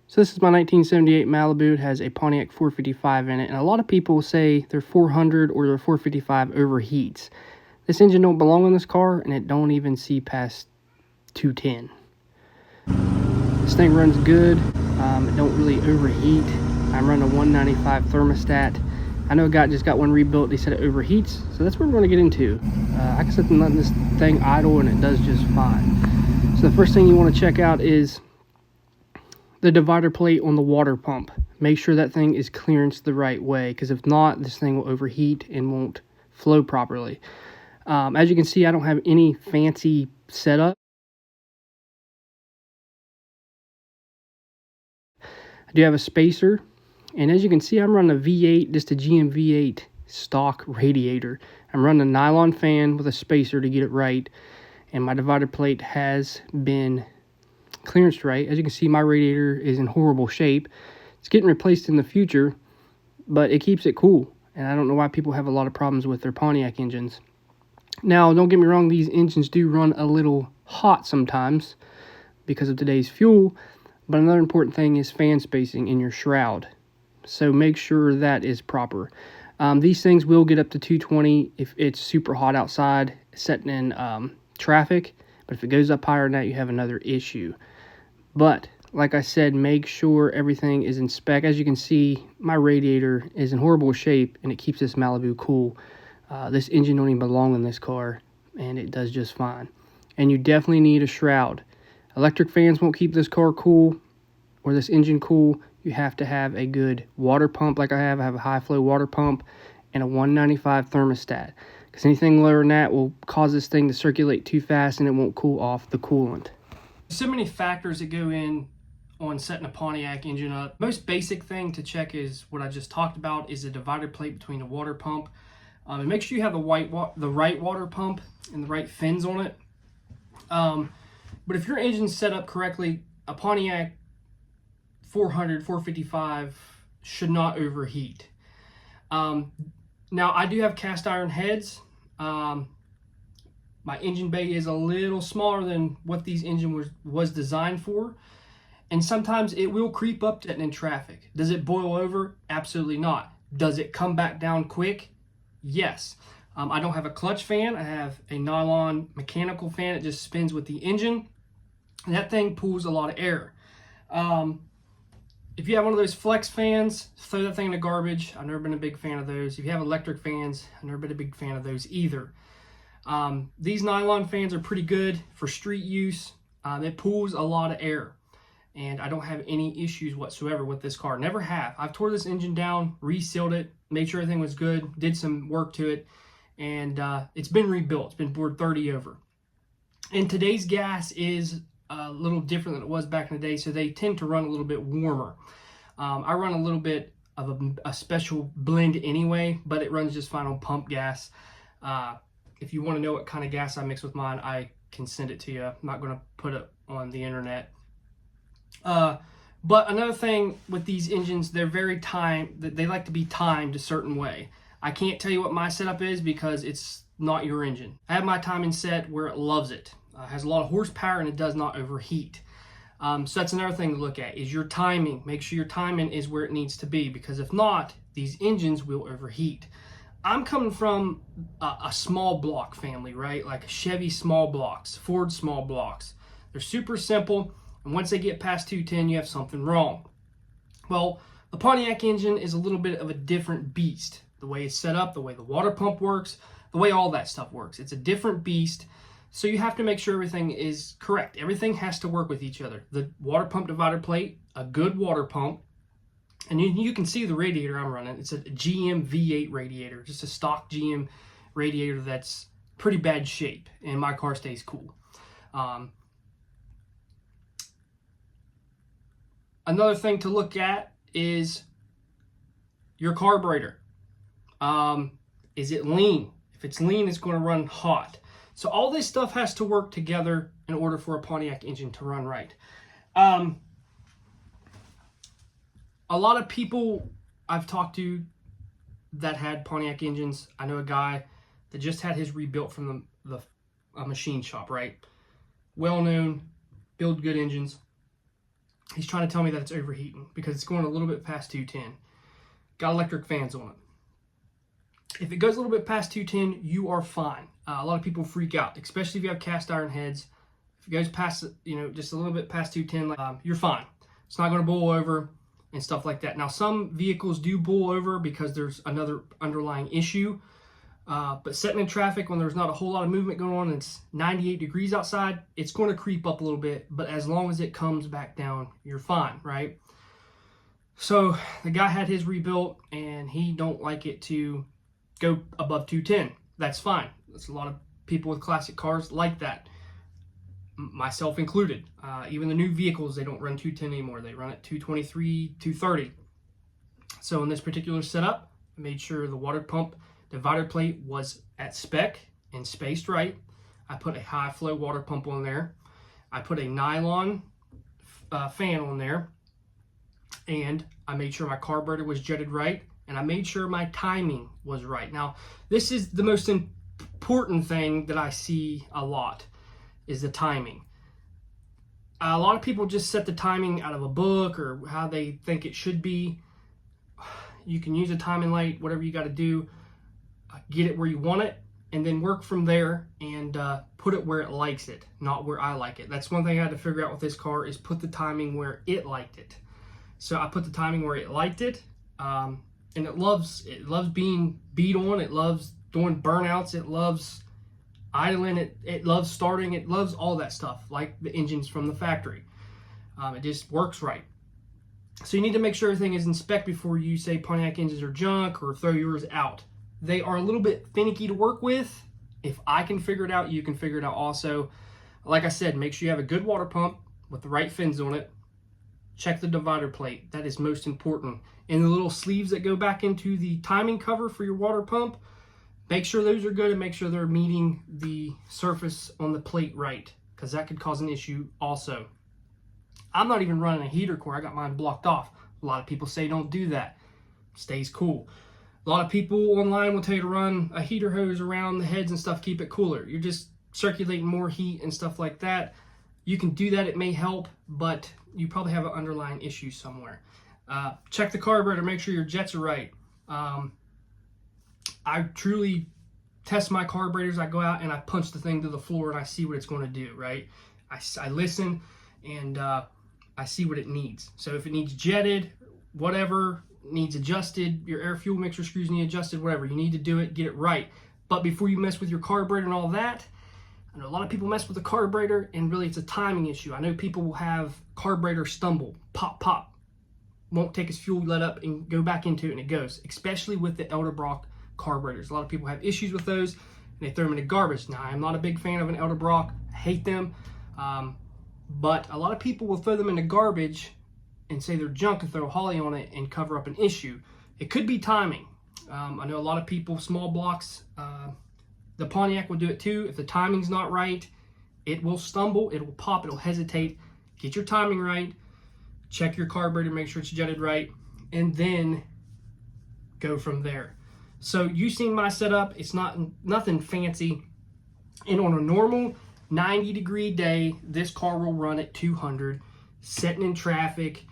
So this is my 1978 Malibu. It has a Pontiac 455 in it, and a lot of people say their 400 or their 455 overheats. This engine don't belong on this car, and it don't even see past 210. This thing runs good. It don't really overheat. I'm running a 195 thermostat. I know a guy just got one rebuilt. They said it overheats, so that's what we're going to get into. I can sit and let this thing idle, and it does just fine. So the first thing you want to check out is the divider plate on the water pump. Make sure that thing is clearanced the right way, because if not, this thing will overheat and won't flow properly. As you can see, I don't have any fancy setup. I do have a spacer, and as you can see, I'm running a V8, just a GM V8 stock radiator. I'm running a nylon fan with a spacer to get it right, and my divider plate has been clearance right. As you can see, my radiator is in horrible shape. It's getting replaced in the future, but it keeps it cool, and I don't know why people have a lot of problems with their Pontiac engines. Now, don't get me wrong, these engines do run a little hot sometimes because of today's fuel, but another important thing is fan spacing in your shroud. So make sure that is proper. These things will get up to 220 if it's super hot outside, setting in traffic, but if it goes up higher than that, you have another issue. But like I said, make sure everything is in spec. As you can see, my radiator is in horrible shape, and it keeps this Malibu cool. This engine don't even belong in this car, and it does just fine. And you definitely need a shroud. Electric fans won't keep this car cool or this engine cool. You have to have a good water pump like I have. I have a high flow water pump and a 195 thermostat, because anything lower than that will cause this thing to circulate too fast and it won't cool off the coolant. So many factors that go in on setting a Pontiac engine up. Most basic thing to check is what I just talked about, is the divider plate between the water pump. And make sure you have the right water pump and the right fins on it. But if your engine's set up correctly, a Pontiac 400, 455 should not overheat. Now, I do have cast iron heads. My engine bay is a little smaller than what these engine was designed for. And sometimes it will creep up to it in traffic. Does it boil over? Absolutely not. Does it come back down quick? Yes. I don't have a clutch fan. I have a nylon mechanical fan. It just spins with the engine. And that thing pulls a lot of air. If you have one of those flex fans, throw that thing in the garbage. I've never been a big fan of those. If you have electric fans, I've never been a big fan of those either. These nylon fans are pretty good for street use. It pulls a lot of air, and I don't have any issues whatsoever with this car. Never have. I've tore this engine down, resealed it, made sure everything was good, did some work to it, and it's been rebuilt. It's been bored 30 over. And today's gas is a little different than it was back in the day, so they tend to run a little bit warmer. I run a little bit of a special blend anyway, but it runs just fine on pump gas. If you want to know what kind of gas I mix with mine, I can send it to you. I'm not going to put it on the internet. But another thing with these engines, they're very they like to be timed a certain way. I can't tell you what my setup is because it's not your engine. I have my timing set where it loves it. Has a lot of horsepower and it does not overheat. So that's another thing to look at, is your timing. Make sure your timing is where it needs to be, because if not, these engines will overheat. I'm coming from a small block family, right? Like Chevy small blocks, Ford small blocks. They're super simple, and once they get past 210, you have something wrong. Well, the Pontiac engine is a little bit of a different beast. The way it's set up, the way the water pump works, the way all that stuff works. It's a different beast. So you have to make sure everything is correct. Everything has to work with each other. The water pump divider plate, a good water pump, and you can see the radiator I'm running. It's a GM V8 radiator, just a stock GM radiator that's pretty bad shape, and my car stays cool. Another thing to look at is your carburetor. Is it lean? If it's lean, it's going to run hot. So all this stuff has to work together in order for a Pontiac engine to run right. A lot of people I've talked to that had Pontiac engines, I know a guy that just had his rebuilt from the machine shop, right? Well known, build good engines. He's trying to tell me that it's overheating because it's going a little bit past 210. Got electric fans on it. If it goes a little bit past 210, you are fine. A lot of people freak out, especially if you have cast iron heads. If it goes past, just a little bit past 210, you're fine. It's not going to boil over and stuff like that. Now, some vehicles do boil over because there's another underlying issue. But sitting in traffic when there's not a whole lot of movement going on and it's 98 degrees outside, it's going to creep up a little bit. But as long as it comes back down, you're fine, right? So the guy had his rebuilt and he don't like it to go above 210. That's fine. There's a lot of people with classic cars like that, myself included. Even the new vehicles, they don't run 210 anymore. They run at 223, 230. So in this particular setup, I made sure the water pump divider plate was at spec and spaced right. I put a high flow water pump on there. I put a nylon fan on there. And I made sure my carburetor was jetted right, and I made sure my timing was right. Now, this is the most important thing that I see a lot, is the timing. A lot of people just set the timing out of a book or how they think it should be. You can use a timing light, whatever you got to do, get it where you want it, and then work from there and put it where it likes it, not where I like it. That's one thing I had to figure out with this car, is put the timing where it liked it. So I put the timing where it liked it, and it loves being beat on. It loves doing burnouts. It loves idling. It loves starting. It loves all that stuff, like the engines from the factory. It just works right. So you need to make sure everything is in spec before you say Pontiac engines are junk or throw yours out. They are a little bit finicky to work with. If I can figure it out, you can figure it out also. Like I said, make sure you have a good water pump with the right fins on it. Check the divider plate. That is most important. And the little sleeves that go back into the timing cover for your water pump, make sure those are good and make sure they're meeting the surface on the plate right, because that could cause an issue also. I'm not even running a heater core. I got mine blocked off. A lot of people say don't do that. Stays cool. A lot of people online will tell you to run a heater hose around the heads and stuff, keep it cooler. You're just circulating more heat and stuff like that. You can do that, it may help, but you probably have an underlying issue somewhere. Check the carburetor, make sure your jets are right. I truly test my carburetors. I go out and I punch the thing to the floor and I see what it's going to do, right? I listen and I see what it needs. So if it needs jetted, whatever, needs adjusted, your air fuel mixer screws need adjusted, whatever, you need to do it, get it right. But before you mess with your carburetor and all that, I know a lot of people mess with the carburetor and really it's a timing issue. I know people will have carburetor stumble, pop, pop, won't take its fuel let up and go back into it and it goes, especially with the Edelbrock carburetors. A lot of people have issues with those and they throw them in the garbage. Now, I'm not a big fan of an Edelbrock. I hate them. But a lot of people will throw them in the garbage and say they're junk and throw Holly on it and cover up an issue. It could be timing. I know a lot of people, small blocks, the Pontiac will do it too. If the timing's not right, it will stumble, it will pop, it will hesitate. Get your timing right, check your carburetor, make sure it's jetted right, and then go from there. So you've seen my setup. It's nothing fancy. And on a normal 90-degree day, this car will run at 200. Sitting in traffic,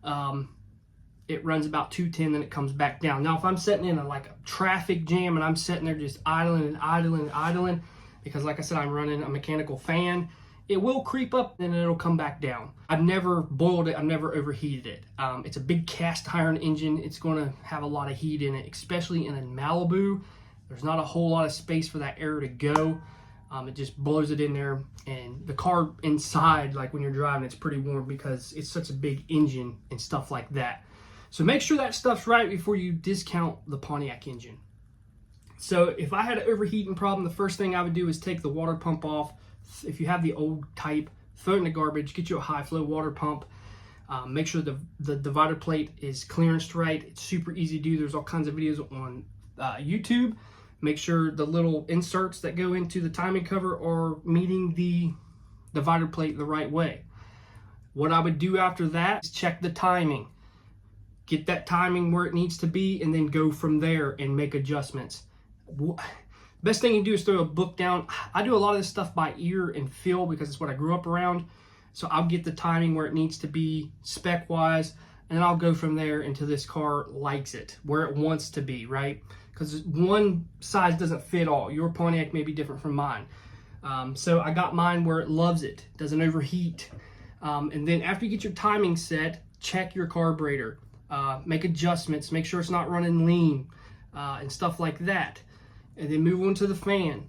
it runs about 210, then it comes back down. Now, if I'm sitting in a traffic jam and I'm sitting there just idling, because like I said, I'm running a mechanical fan, it will creep up and it'll come back down. I've never boiled it. I've never overheated it. It's a big cast iron engine. It's going to have a lot of heat in it, especially in a Malibu. There's not a whole lot of space for that air to go. It just blows it in there, and the car inside, like when you're driving, it's pretty warm because it's such a big engine and stuff like that. So make sure that stuff's right before you discount the Pontiac engine. So if I had an overheating problem, the first thing I would do is take the water pump off. If you have the old type, throw it in the garbage, get you a high flow water pump. Make sure the divider plate is clearanced right. It's super easy to do. There's all kinds of videos on YouTube. Make sure the little inserts that go into the timing cover are meeting the divider plate the right way. What I would do after that is check the timing. Get that timing where it needs to be and then go from there and make adjustments. Best thing you can do is throw a book down. I do a lot of this stuff by ear and feel because it's what I grew up around. So I'll get the timing where it needs to be spec wise, and then I'll go from there until this car likes it, where it wants to be, right? Because one size doesn't fit all. Your Pontiac may be different from mine. So I got mine where it loves it, doesn't overheat. And then after you get your timing set, check your carburetor, make adjustments, make sure it's not running lean, and stuff like that. And then move on to the fan.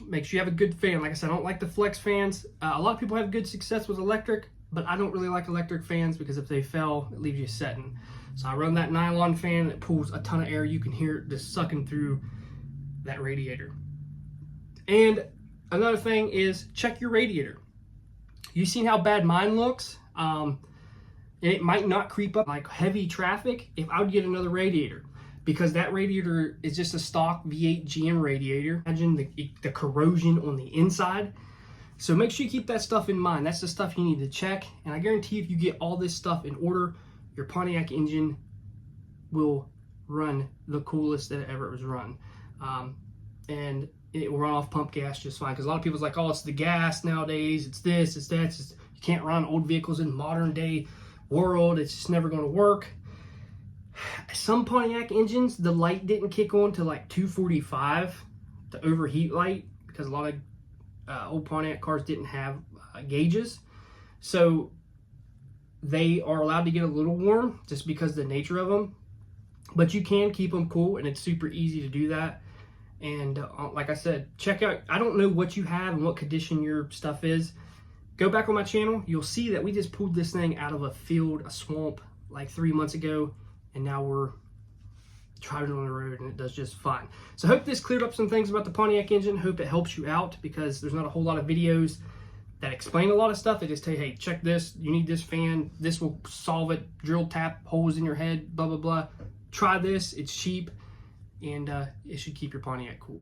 Make sure you have a good fan. Like I said, I don't like the flex fans. A lot of people have good success with electric, but I don't really like electric fans because if they fail, it leaves you setting. So I run that nylon fan that pulls a ton of air. You can hear it just sucking through that radiator. And another thing is check your radiator. You've seen how bad mine looks. And it might not creep up like heavy traffic if I would get another radiator, because that radiator is just a stock V8 GM radiator. Imagine the corrosion on the inside. So make sure you keep that stuff in mind. That's the stuff you need to check. And I guarantee if you get all this stuff in order, your Pontiac engine will run the coolest that it ever was run. And it will run off pump gas just fine. Because a lot of people's like, oh, it's the gas nowadays. It's this, it's that. It's just, you can't run old vehicles in modern day world. It's just never going to work. Some Pontiac engines, the light didn't kick on to like 245, the overheat light, because a lot of old Pontiac cars didn't have gauges. So they are allowed to get a little warm just because of the nature of them. But you can keep them cool, and it's super easy to do that. And like I said, check out, I don't know what you have and what condition your stuff is. Go back on my channel. You'll see that we just pulled this thing out of a field, a swamp, like 3 months ago. And now we're driving on the road and it does just fine. So I hope this cleared up some things about the Pontiac engine. Hope it helps you out, because there's not a whole lot of videos that explain a lot of stuff. They just tell you, hey, check this. You need this fan. This will solve it. Drill tap holes in your head, blah, blah, blah. Try this. It's cheap, and it should keep your Pontiac cool.